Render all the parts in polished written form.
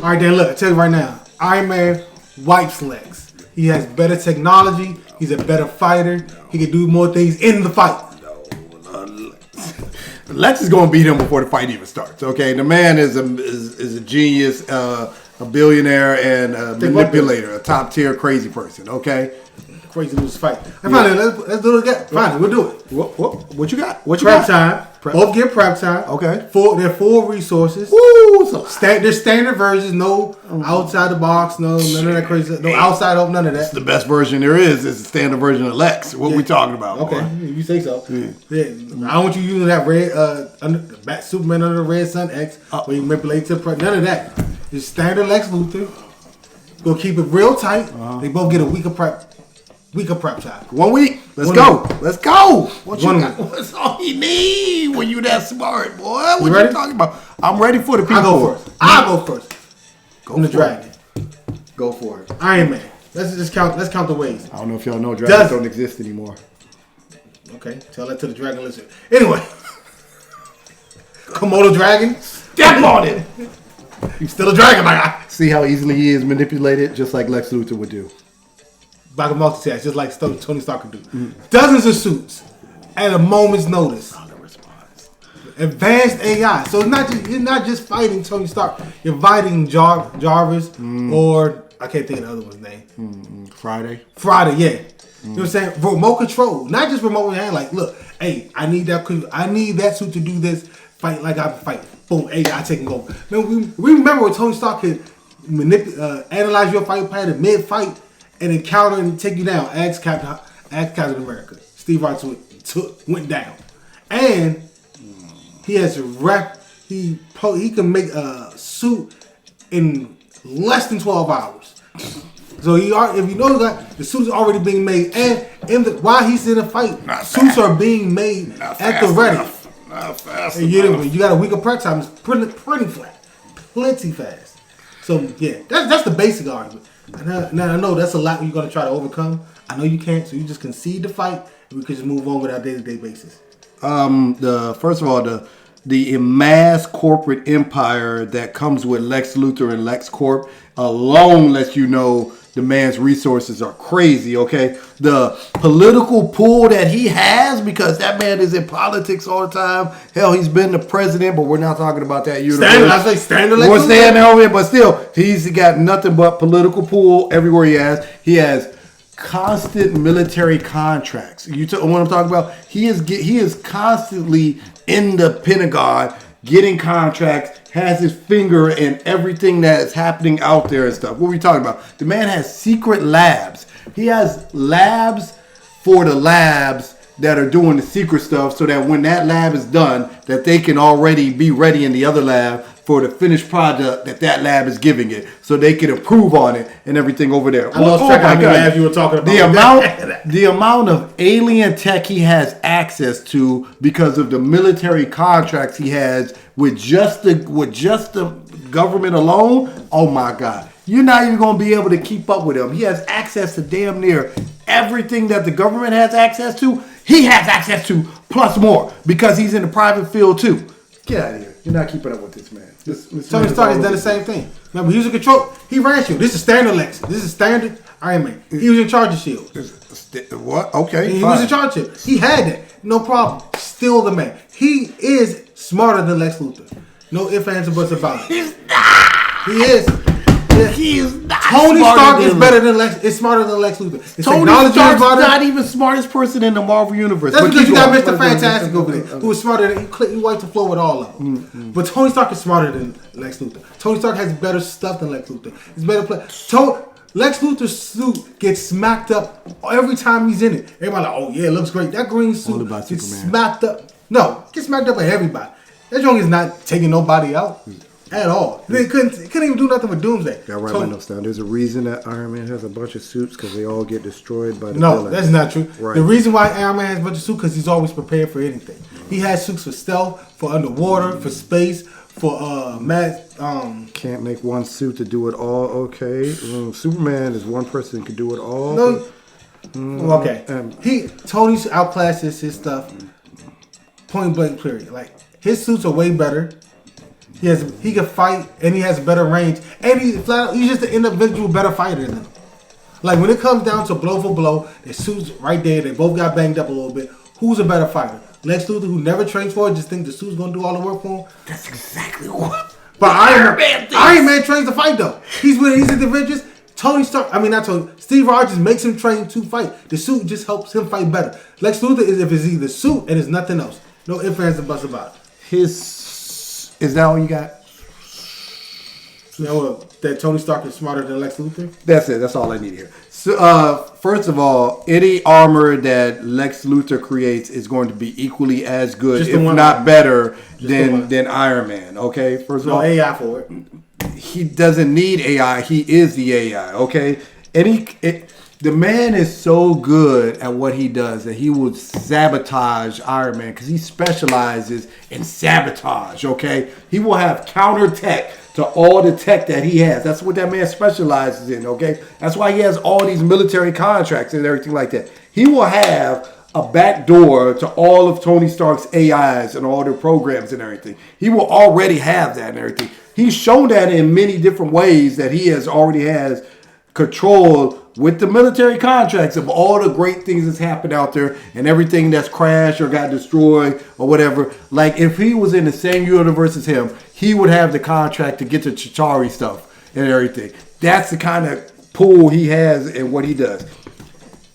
All right, then look. I tell you right now, Iron Man wipes Lex. He has better technology. He's a better fighter. He can do more things in the fight. Lex is going to beat him before the fight even starts. Okay, the man is a genius, a billionaire, and a manipulator, a top tier crazy person. Okay, crazy loose fight. And finally, let's do it again. Finally, we'll do it. What you got? What you prep got? Time. Both get prep time. Okay. They're full resources. Woo! So they're standard versions. No outside the box. No none of that crazy. No outside hope. None of that. It's the best version there is. It's the standard version of Lex. What we talking about? Okay, boy? If you say so. Yeah. I don't want you using that red Superman under the red sun X where you manipulate to prep. None of that. It's standard Lex Luthor. Go keep it real tight. They both get a week of prep time. 1 week. Let's go. What you got? What's all you need when you that smart, boy? What you talking about? I'm ready for the people. I'll go first. Go I'm the for dragon. it. Go for it. Iron Man. Let's count the ways. I don't know if y'all know dragons don't exist anymore. Okay, tell that to the dragon lizard. Anyway, Komodo dragon, step on it. He's still a dragon, my guy. See how easily he is manipulated, just like Lex Luthor would do. By the multitask, just like Tony Stark could do. Dozens of suits at a moment's notice. Advanced AI. So you're not just fighting Tony Stark. You're fighting Jarvis or I can't think of the other one's name. Friday, yeah. You know what I'm saying? Remote control. Not just remote with your hand. Like, look, hey, I need that suit to do this. Fight like I fight. Boom, AI taking over. Man, we remember when Tony Stark could analyze your fight pattern mid-fight and then counter and take you down. Ask Captain America. Steve Rogers went down. And he has a he can make a suit in less than 12 hours. So if you know that the suit's already being made, and while he's in a fight, suits are being made at the ready. Not fast and you got a week of prep time. It's pretty flat, plenty fast. So yeah, that's the basic argument. Now I know that's a lot you're gonna try to overcome. I know you can't, so you just concede the fight, and we can just move on with our day-to-day basis. First of all, the mass corporate empire that comes with Lex Luthor and LexCorp alone lets you know the man's resources are crazy, okay? The political pull that he has, because that man is in politics all the time. Hell, he's been the president, but we're not talking about that universe. Standard we're standing over here, but still, he's got nothing but political pull everywhere he has. He has constant military contracts. You what I'm talking about? He is constantly in the Pentagon getting contracts, has his finger in everything that is happening out there and stuff. What are we talking about? The man has secret labs. He has labs for the labs that are doing the secret stuff so that when that lab is done, that they can already be ready in the other lab for the finished product that lab is giving it, so they can improve on it and everything over there. I lost track of how many labs you were talking about. The amount of alien tech he has access to because of the military contracts he has with just the government alone. Oh my God. You're not even going to be able to keep up with him. He has access to damn near everything that the government has access to. He has access to plus more because he's in the private field too. Get out of here. You're not keeping up with this man. Tony Stark has done the same thing. Remember, he was in control. He ran SHIELD. This is standard Lex. This is standard Iron Man. He was in charge of SHIELD. What? Okay, he was in charge of it. He had that. No problem. Still the man. He is smarter than Lex Luthor. No ifs, ands, or buts about it. He's not. He is. He is not. Tony Stark is better than Lex. Is smarter than Lex Luthor. His Tony Stark's not even smartest person in the Marvel universe. That's because you got Mr. Fantastic over there, who is smarter than he wiped the floor with all of them. But Tony Stark is smarter than Lex Luthor. Tony Stark has better stuff than Lex Luthor. He's better play. Lex Luthor's suit gets smacked up every time he's in it. Everybody like, oh yeah, it looks great. That green suit gets smacked up. No, it gets smacked up by everybody. That joint is not taking nobody out. At all. They couldn't even do nothing with Doomsday. Got write my notes down. There's a reason that Iron Man has a bunch of suits because they all get destroyed by the villains. That's not true. Right. The reason why Iron Man has a bunch of suits because he's always prepared for anything. He has suits for stealth, for underwater, for space, for Can't make one suit to do it all. Okay. Superman is one person who can do it all. No. Okay. Tony outclasses his stuff. Point blank. Period. Like his suits are way better. He can fight, and he has better range, and he's just an individual better fighter than him. Like when it comes down to blow for blow, their suits right there. They both got banged up a little bit. Who's a better fighter? Lex Luthor, who never trains for it, just think the suit's gonna do all the work for him. That's exactly what. But Iron Man trains to fight though. He's in the Avengers. Tony Stark, not Tony. Steve Rogers makes him train to fight. The suit just helps him fight better. Lex Luthor is if it's either suit and it's nothing else. No ifs, ands, and buts about it. Is that all you got? You know that Tony Stark is smarter than Lex Luthor? That's it. That's all I need here. So, first of all, any armor that Lex Luthor creates is going to be equally as good, if not better, than Iron Man. Okay, first of all, AI for it. He doesn't need AI. He is the AI. Okay, the man is so good at what he does that he will sabotage Iron Man because he specializes in sabotage. Okay, he will have counter tech to all the tech that he has. That's what that man specializes in, okay? That's why he has all these military contracts and everything like that. He will have a back door to all of Tony Stark's AIs and all their programs and everything. He will already have that and everything. He's shown that in many different ways that he already has control with the military contracts of all the great things that's happened out there and everything that's crashed or got destroyed or whatever. Like if he was in the same universe as him, he would have the contract to get the Chitauri stuff and everything. That's the kind of pull he has in what he does.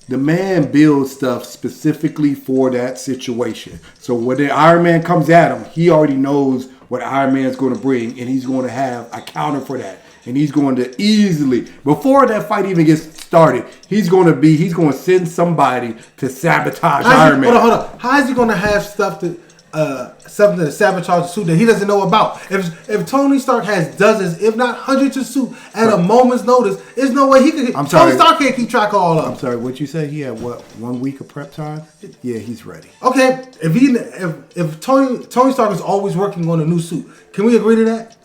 The man builds stuff specifically for that situation. So when the Iron Man comes at him, he already knows what Iron Man's going to bring, and he's going to have a counter for that. And he's going to easily, before that fight even gets started, he's going to send somebody to sabotage Iron Man. Hold on. How is he going to have something to sabotage the suit that he doesn't know about? If Tony Stark has dozens, if not hundreds of suits at a moment's notice, there's no way he could. Tony Stark can't keep track of all of them. I'm sorry, what you say? He had 1 week of prep time? Yeah, he's ready. Okay, if Tony Stark is always working on a new suit, can we agree to that?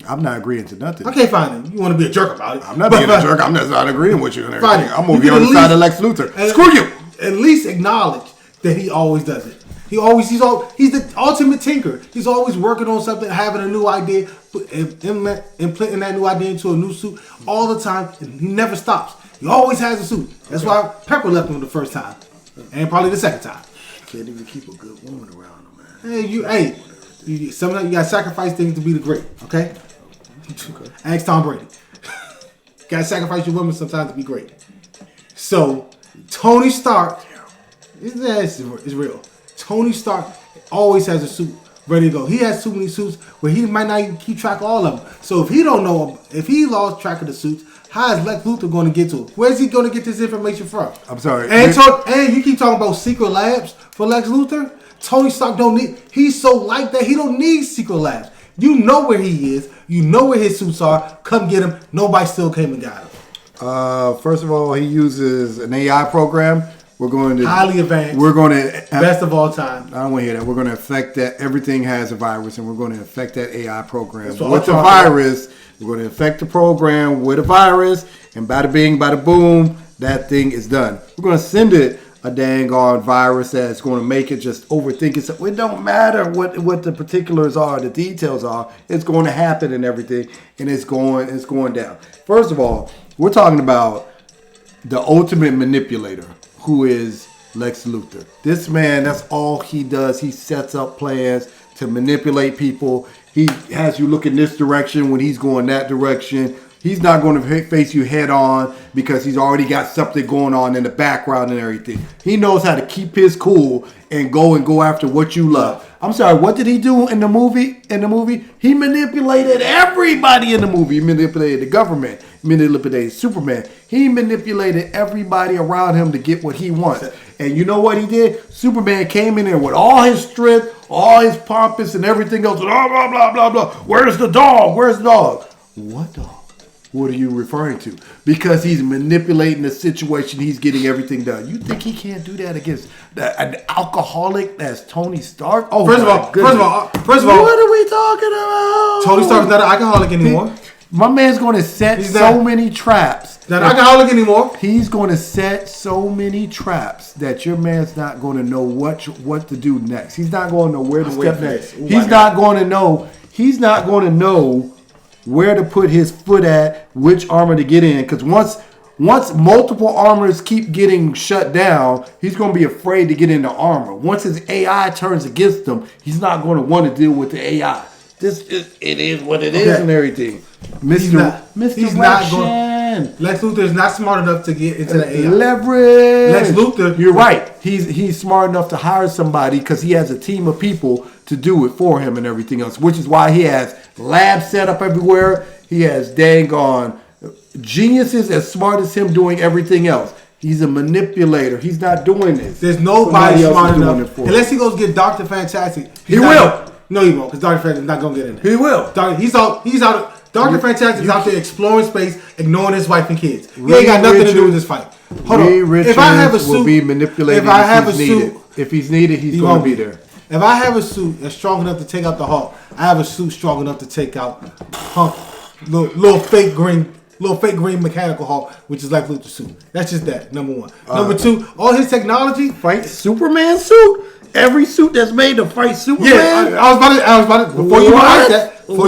I'm not agreeing to nothing. Okay, fine. You want to be a jerk about it. I'm not being a jerk. I'm just not agreeing with you and everything. I'm going to be on the side of Lex Luthor. Screw you. At least acknowledge that he always does it. He's the ultimate tinker. He's always working on something, having a new idea, implementing that new idea into a new suit all the time. And he never stops. He always has a suit. That's why Pepper left him the first time. And probably the second time. Can't even keep a good woman around him, man. Sometimes you got to sacrifice things to be the great, okay? Ask Tom Brady. Got to sacrifice your women sometimes to be great. So, Tony Stark, it's real. Tony Stark always has a suit ready to go. He has too many suits where he might not even keep track of all of them. So if he lost track of the suits, how is Lex Luthor going to get to it? Where's he going to get this information from? I'm sorry. And you keep talking about secret labs for Lex Luthor? Tony Stark he's so like that, he don't need secret labs. You know where he is. You know where his suits are. Come get him. Nobody still came and got him. First of all, he uses an AI program. We're going to highly advanced. We're going to best of all time. I don't want to hear that. We're going to affect that. Everything has a virus, and we're going to affect that AI program with the virus. We're going to affect the program with a virus, and bada bing, bada boom, that thing is done. We're going to send it a dang on virus that's going to make it just overthink it. So it don't matter what the particulars are, the details are. It's going to happen and everything, and it's going down. First of all, we're talking about the ultimate manipulator, who is Lex Luthor. This man, that's all he does. He sets up plans to manipulate people. He has you look in this direction when he's going that direction. He's not going to face you head on because he's already got something going on in the background and everything. He knows how to keep his cool and go after what you love. I'm sorry, what did he do in the movie? He manipulated everybody in the movie. He manipulated the government. He manipulated Superman. He manipulated everybody around him to get what he wants. And you know what he did? Superman came in there with all his strength, all his pompous and everything else. Blah, blah, blah, blah, blah. Where's the dog? Where's the dog? What dog? What are you referring to? Because he's manipulating the situation. He's getting everything done. You think he can't do that against an alcoholic that's Tony Stark? Oh, first of all, what are we talking about? Tony Stark's not an alcoholic anymore. My man's going to set many traps. Not an alcoholic anymore. He's going to set so many traps that your man's not going to know what to do next. He's not going to know where to step next. He's not going to know. he's not going to know where to put his foot at, which armor to get in. Because once multiple armors keep getting shut down, he's going to be afraid to get into armor. Once his AI turns against him, he's not going to want to deal with the AI. It is what it is and everything. He's not going. Lex Luthor is not smart enough to get into the AI. Leverage. Lex Luthor. You're right. He's smart enough to hire somebody because he has a team of people to do it for him and everything else, which is why he has labs set up everywhere. He has dang on geniuses as smart as him doing everything else. He's a manipulator. He's not doing this. There's nobody smart enough. Unless he goes get Dr. Fantastic. He will. No, he won't, because Dr. Fantastic is not going to get in there. He will. He's out. Dr. Fantastic is out there exploring space, ignoring his wife and kids. He ain't got nothing to do with this fight. Hold on. If I have a suit, will be manipulated if he's needed, he's going to be there. If I have a suit that's strong enough to take out the Hulk, I have a suit strong enough to take out little fake green mechanical Hulk, which is like Luthor's suit. That's just that. Number one. Number two, all his technology. Fight Superman suit. Every suit that's made to fight Superman. Yeah, I was about to. Before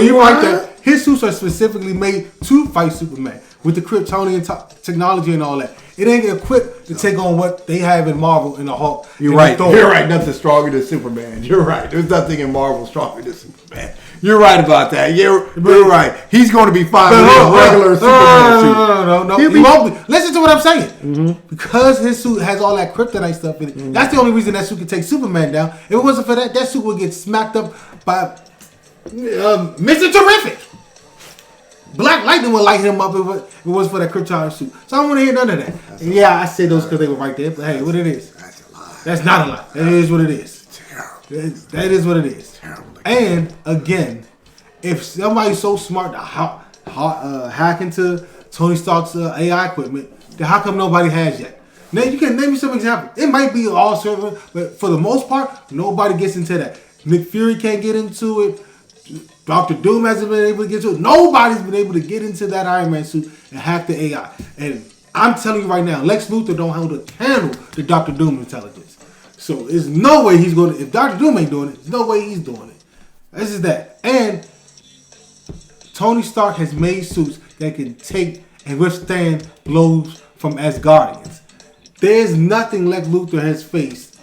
you write that, his suits are specifically made to fight Superman with the Kryptonian technology and all that. It ain't equipped to take on what they have in Marvel in the Hulk. You're right. You're right. Nothing stronger than Superman. You're right. There's nothing in Marvel stronger than Superman. You're right about that. You're right. He's going to be fine with a regular Superman suit. No. He won't be. Listen to what I'm saying. Mm-hmm. Because his suit has all that kryptonite stuff in it. That's the only reason that suit could take Superman down. If it wasn't for that, that suit would get smacked up by Mr. Terrific. Black Lightning would light him up if it was for that kryptonite suit. So I don't want to hear none of that. I say those because they were right there. But hey, what it is? That's a lie. That's not a lie. That is what it is. That is what it is. And again, if somebody's so smart to hack into Tony Stark's AI equipment, then how come nobody has yet? Now you can name me some examples. It might be all server, but for the most part, nobody gets into that. Nick Fury can't get into it. Dr. Doom hasn't been able to get into it. Nobody's been able to get into that Iron Man suit and hack the AI. And I'm telling you right now, Lex Luthor don't hold a candle to Dr. Doom intelligence. So there's no way he's going to, if Dr. Doom ain't doing it, there's no way he's doing it. This is that. And Tony Stark has made suits that can take and withstand blows from Asgardians. There's nothing Lex Luthor has faced.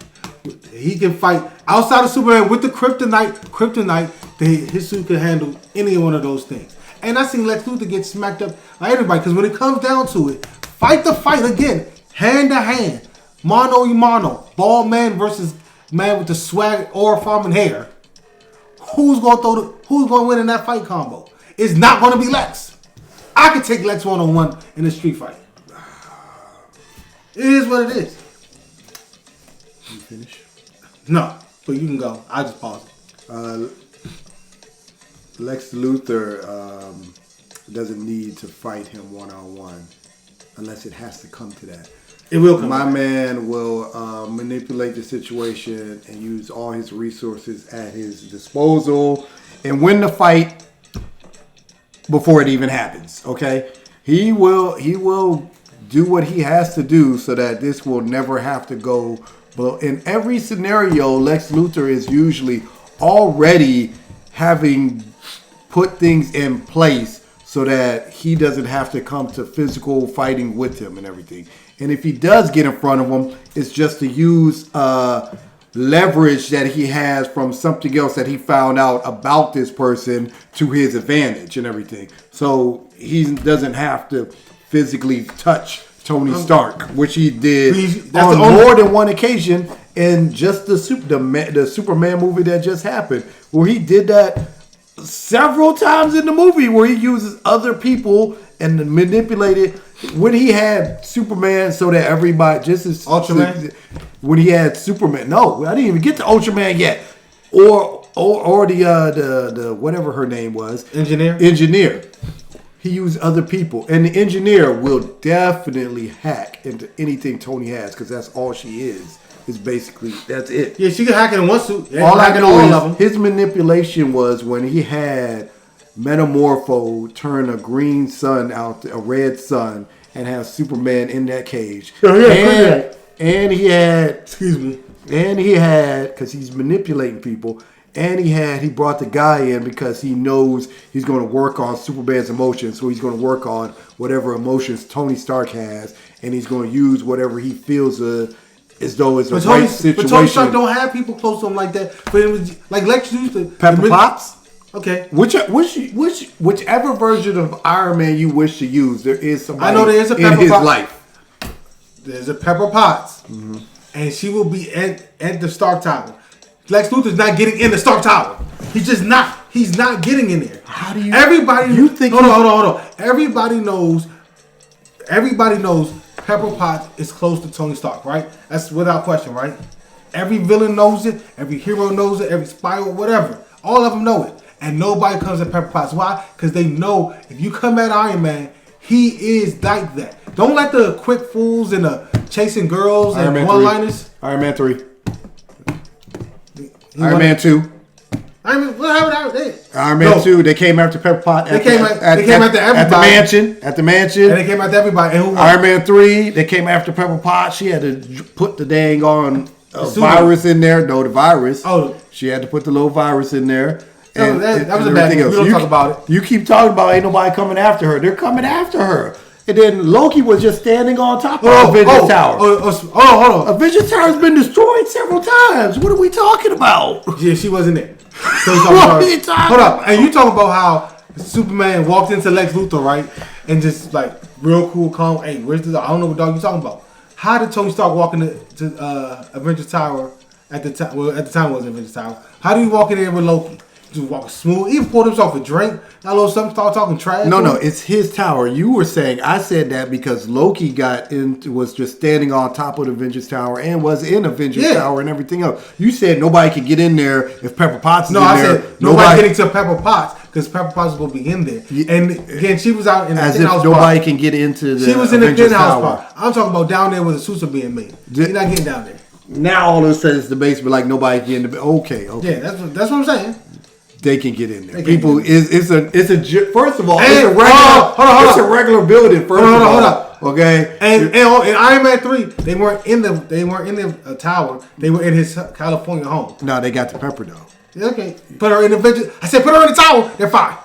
He can fight outside of Superman with the kryptonite. His suit can handle any one of those things. And I seen Lex Luthor get smacked up by everybody. Because when it comes down to it, fight the fight again. Hand to hand. Mano y mano. Bald man versus man with the swag aura farming hair. Who's gonna win in that fight combo? It's not gonna be Lex. I could take Lex one-on-one in a street fight. It is what it is. You finish? No, but you can go. I just pause it. Lex Luthor doesn't need to fight him one-on-one unless it has to come to that. It will come. My man will manipulate the situation and use all his resources at his disposal and win the fight before it even happens. Okay, he will do what he has to do so that this will never have to go. But in every scenario, Lex Luthor is usually already having put things in place so that he doesn't have to come to physical fighting with him and everything. And if he does get in front of him, it's just to use leverage that he has from something else that he found out about this person to his advantage and everything. So he doesn't have to physically touch Tony Stark, which he did on more than one occasion in just the Superman movie that just happened, where he did that several times in the movie, where he uses other people and manipulated. When he had Superman, so that everybody just as Ultraman. When he had Superman, no, I didn't even get to Ultraman yet, or the whatever her name was, Engineer. He used other people, and the Engineer will definitely hack into anything Tony has because that's all she is. Is basically that's it. Yeah, she can hack it in one suit. Yeah, all I know is his manipulation was when he had Metamorpho turn a green sun out to a red sun and have Superman in that cage. And he had, because he's manipulating people, And he brought the guy in because he knows he's going to work on Superman's emotions. So he's going to work on whatever emotions Tony Stark has, and he's going to use whatever he feels as though it's a right situation. But Tony Stark don't have people close to him like that. For him, like Lex Luthor. Pepper Potts? Okay. Whichever version of Iron Man you wish to use, there is somebody I know there is a Pepper in his Potts. life. There's a Pepper Potts. Mm-hmm. And she will be at the Stark Tower. Lex Luthor's not getting in the Stark Tower. He's just not. He's not getting in there. How do you? Everybody. You think? Hold on. Everybody knows. Pepper Potts is close to Tony Stark, right? That's without question, right? Every villain knows it. Every hero knows it. Every spy, whatever. All of them know it. And nobody comes at Pepper Potts. Why? Because they know if you come at Iron Man, he is like that. Don't let the quick fools and the chasing girls Iron and one-liners. Iron Man 3. Iron Man 2. What happened? Iron Man 2. They came after Pepper Potts. They came after everybody. At the mansion. And they came after everybody. And who won? Iron Man 3. They came after Pepper Potts. She had to put the dang on virus in there. No, the virus. Oh. She had to put the little virus in there. And that was a bad thing. We don't talk about it. You keep talking about ain't nobody coming after her. They're coming after her. And then Loki was just standing on top of Avengers Tower. Hold on. Avengers Tower's been destroyed several times. What are we talking about? Yeah, she wasn't there. So what are you talking about? Hold up. And you talking about how Superman walked into Lex Luthor, right? And just like real cool, calm. Hey, where's the dog? I don't know what dog you talking about. How did Tony Stark walk into Avengers Tower at the time? Well, at the time it wasn't Avengers Tower. How did he walk in there with Loki? Just walk smooth. Even poured himself a drink. That little something. Start talking trash. No. It's his tower. You were saying I said that because Loki was just standing on top of the Avengers Tower and was in Avengers Tower and everything else. You said nobody could get in there if Pepper Potts is in there. No, I said nobody getting to Pepper Potts because Pepper Potts was going to be in there. And again, she was out in the penthouse. As if nobody can get into the. She was in the penthouse part. I'm talking about down there where the suits are being made. You're not getting down there. Now all of a sudden it's the basement, like nobody can get in the. Okay. Yeah, that's what I'm saying. They can get in there. People it's a first of all, and, it's a regular it's a regular building. Hold on. Okay. And in Iron Man 3, they weren't in the tower. They were in his California home. No, they got the Pepper though. Okay. Put her in the I said put her in the tower. They're fine.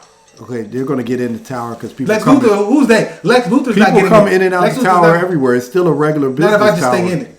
Okay, they're gonna get in the tower because people. Lex Luthor, who's that? Lex Luthor's not getting in. People come in and out the tower everywhere. It's still a regular business tower. Not if I just stay in it.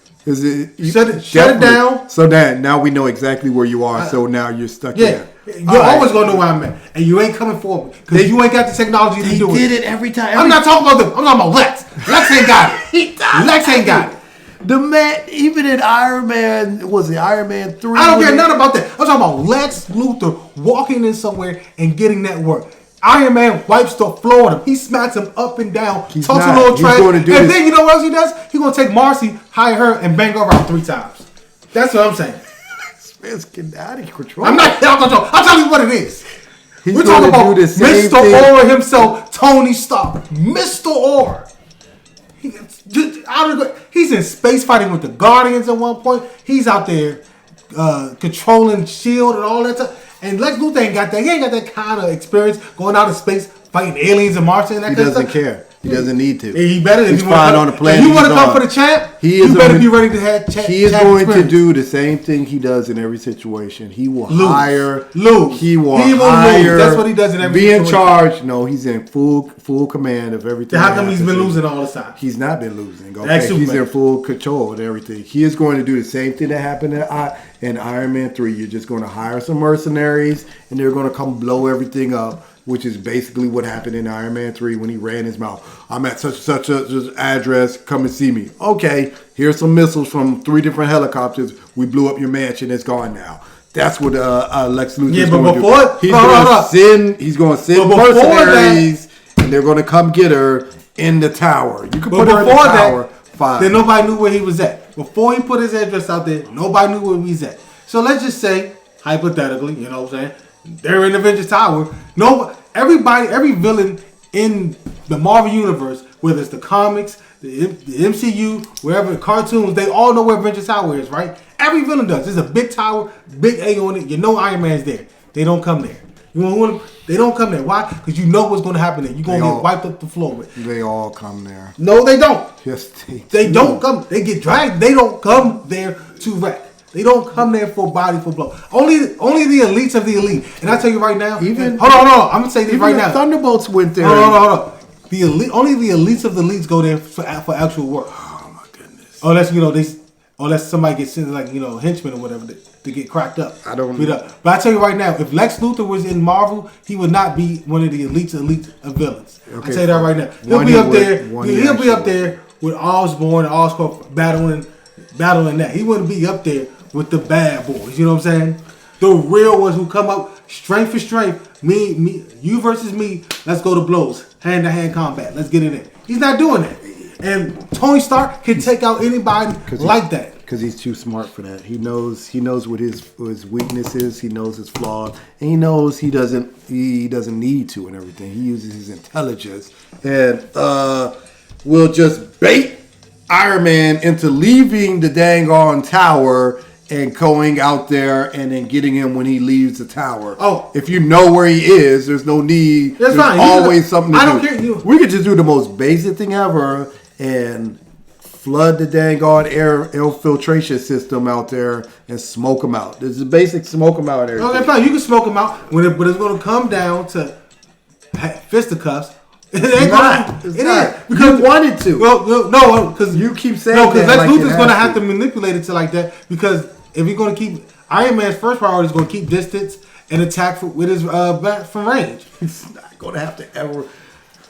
Shut it down. So now we know exactly where you are. So now you're stuck in. You're always gonna know where I'm at, and you ain't coming forward because you ain't got the technology to do it. They did it every time. I'm not talking about them. I'm talking about Lex. Lex ain't got it. Lex ain't got it. The man, even in Iron Man, was it Iron Man 3? I don't care nothing about that. I'm talking about Lex Luthor walking in somewhere and getting that work. Iron Man wipes the floor with him. He smacks him up and down, talks a little trash, and then you know what else he does? He's going to take Marcy, hire her, and bang her around 3 times. That's what I'm saying. This man's getting out of control. I'm telling you what it is. He's We're talking about Mr. Orr himself, Tony Stark. Mr. Orr. He's in space fighting with the Guardians at one point. He's out there controlling S.H.I.E.L.D. and all that stuff. And Lex Luthor ain't got that. He ain't got that kind of experience going out in space fighting aliens and Martians and that kind of stuff. He doesn't care. He doesn't need to. He better. He's fine on the planet. If you want to come for the champ, you better be ready to have champ. He is going to do the same thing he does in every situation. He will hire. Lose. He will hire. Lose. That's what he does in every situation. Be in charge. No, he's in full command of everything. How come he's been losing all the time? He's not been losing. Okay? He's in full control of everything. He is going to do the same thing that happened in Iron Man 3. You're just going to hire some mercenaries, and they're going to come blow everything up. Which is basically what happened in Iron Man 3 when he ran his mouth. I'm at such a address. Come and see me. Okay, here's some missiles from 3 different helicopters. We blew up your mansion. It's gone now. That's what Lex Luthor is going to do. He's going to send mercenaries, and they're going to come get her in the tower. You can put her in the tower. Fine. Then nobody knew where he was at. Before he put his address out there, nobody knew where he was at. So let's just say, hypothetically, you know what I'm saying? They're in Avengers Tower. Every villain in the Marvel Universe, whether it's the comics, the MCU, wherever, cartoons, they all know where Avengers Tower is, right? Every villain does. There's a big tower, big A on it. You know Iron Man's there. They don't come there. They don't come there. Why? Because you know what's going to happen there. You're going to get wiped up the floor with. They all come there. No, they don't. Yes, they don't come. They get dragged. They don't come there to wreck. They don't come there for body for blow. Only the elites of the elite. And I tell you right now, Even hold on. I'm gonna say this right now. Thunderbolts went there. Hold on. The elite, only the elites of the elites go there for actual work. Oh my goodness. Unless somebody gets sent like henchmen or whatever to get cracked up. I don't beat up. But I tell you right now, if Lex Luthor was in Marvel, he would not be one of the elite of villains. Okay. I tell you that right now. He'll be up there. He'll be up there with Osborn and Oscorp battling that. He wouldn't be up there with the bad boys. You know what I'm saying? The real ones who come up strength for strength. Me, you versus me. Let's go to blows, hand to hand combat. Let's get it in. He's not doing that. And Tony Stark can take out anybody like that. Because he's too smart for that. He knows what his weakness is. He knows his flaws, and he knows he doesn't need to and everything. He uses his intelligence and will just bait Iron Man into leaving the dang on tower and going out there and then getting him when he leaves the tower. Oh, if you know where he is, there's no need. There's fine. Always something to do. I don't care. We could just do the most basic thing ever and flood the dang on air filtration system out there and smoke them out. There's a basic smoke them out area. Okay, fine. You can smoke them out, but it's going to come down to fisticuffs. It ain't not. It is because you wanted to. Well, no, because you keep saying because Lex Luthor's going to have to manipulate it to like that. Because if you're going to keep Iron Man's first priority is going to keep distance and attack with his back from range. He's not going to have to ever.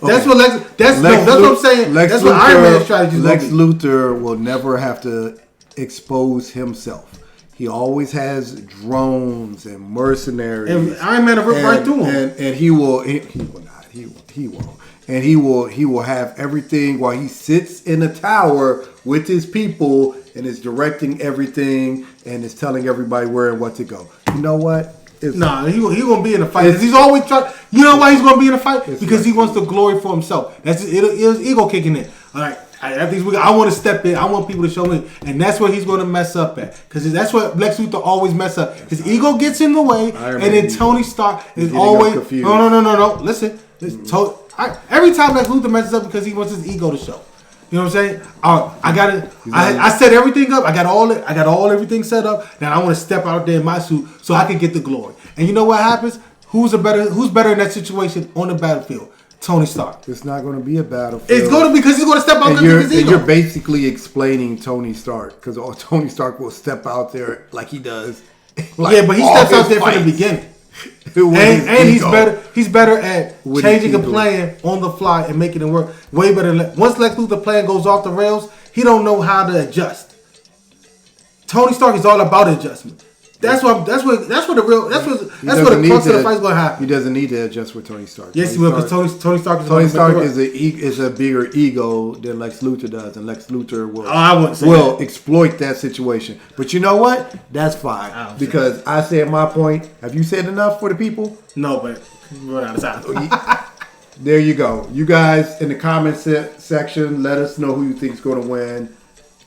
That's what that's what I'm saying. That's what Iron Man's strategy is. Lex Luthor will never have to expose himself. He always has drones and mercenaries. And Iron Man will rip right through him. And he will not. He won't. And he will have everything while he sits in a tower with his people and is directing everything and is telling everybody where and what to go. You know what? He gonna be in a fight. Because he's always trying. You know why he's gonna be in a fight? Because he wants the glory for himself. That's his ego kicking in. All right. I want to step in. I want people to show me, and that's where he's going to mess up at. Because that's what Lex Luthor always mess up. His ego gets in the way, and then Tony Stark is always no. Listen. Every time Lex Luthor messes up because he wants his ego to show. You know what I'm saying? I set everything up. I got everything set up. Now I want to step out there in my suit so I can get the glory. And you know what happens? Who's better in that situation on the battlefield? Tony Stark. It's not going to be a battlefield. It's going to be because he's going to step out there with his ego. You're basically explaining Tony Stark because Tony Stark will step out there like he does. Like but he steps out there from the beginning. And he's better at changing a plan on the fly and making it work way better. Once Lex Luthor's plan goes off the rails, he don't know how to adjust. Tony Stark is all about adjustment. That's what the crux of the fight's gonna happen. He doesn't need to adjust with Tony Stark. Yes, he will, because Tony Stark is a bigger ego than Lex Luthor does, and Lex Luthor will exploit that situation. But you know what? That's fine because I said my point. Have you said enough for the people? No, but we're out of time. There you go. You guys in the comments section, let us know who you think is going to win.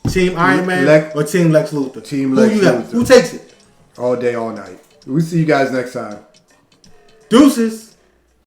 Team Iron Man or Team Lex Luthor? Team Lex Luthor. Who takes it? All day, all night. We'll see you guys next time. Deuces.